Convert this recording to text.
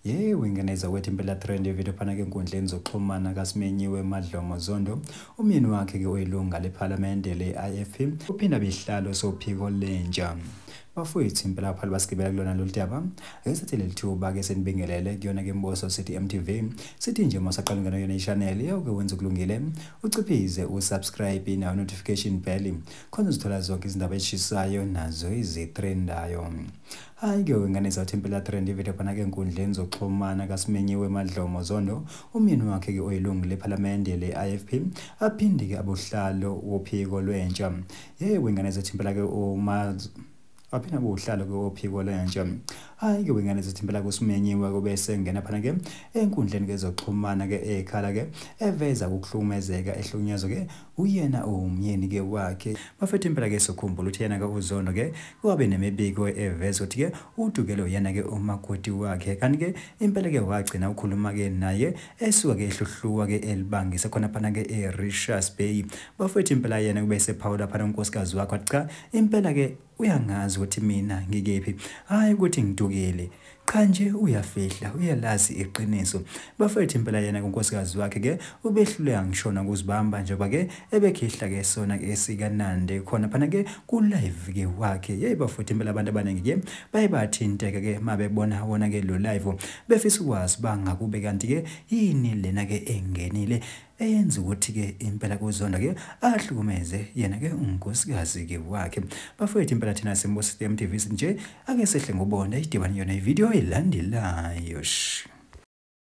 Yebo, ingeneza kwethu impela trend video phana ke enkundleni zokuxhumana kaSimenyiwe Madlomo Zondo. Umyeni wakhe ke oyilunga lePhalamende le-IFP uphinda behlalo sophiko lentsha. Bafowethu impela phela basigibela kulona lolu daba. Ake sithi leli thuba ke senibingelele kuyona ke Mboso City MTV. Sithi nje masaqala ngena yona i-channel yawuke wenza kulungile. Uciphize usubscribe na notification bell. Khona uzithola zonke izindaba ezishisayo nazo izitrendayo. Hayi ke nganeza impela trend video phana ke enkundleni zokuxhumana kaSimenyiwe Madlomo Zondo. Umyeni wakhe ke oyilungu lePhalamende le-IFP aphinde ke abuhlalo wophiko lwentsha. Yebo nganeza impela ke aphina bohlalo ke ophiko lentsha. Hayi ke wengane zithimbela kuSimenyiwe kube sengena phana ke enkundleni ke zokuxhumana ke ekhala ke eveza ukuhlukumezeka ehlunyezwe ke uyena umyeni ke wakhe. Bafethu impela ke sokhumbula uthi yena ke uZondo ke kwabe nemibiko eveza ukuthi ke udukelo yena ke umakoti wakhe kanti ke impela ke wagcina ukukhuluma ke naye esuka ke ehluhluwa ke elibangise khona phana ke eRichards Bay. Bafethu impela yena kube sephawula phana unkosikazi wakhe cha impela ke uyangazi ukuthi mina ngikephi, hayi ukuthi ngidukile cha nje uyafihla uyalazi iqiniso. Bafethu impela yena unkosikazi wakhe ke ubehluleka ngishona ukuzibamba njengoba ke ebekhihla ke sona ke sikanande khona phana ke ku live ke wakhe. Hey bafethu impela abantu abaningi ke bayathinteka ke mabebona wona ke lo live befisa ukwazi bangakube kanti ke yini lena ke engenile eyenza ukuthi ke impela kuZondo ke ahlukumeze yena ke unkosikazi ke wakhe. Bafowethu impela thina siMboso City MTV nje ake sehle ngobona idibani yona ivideo elandelayo.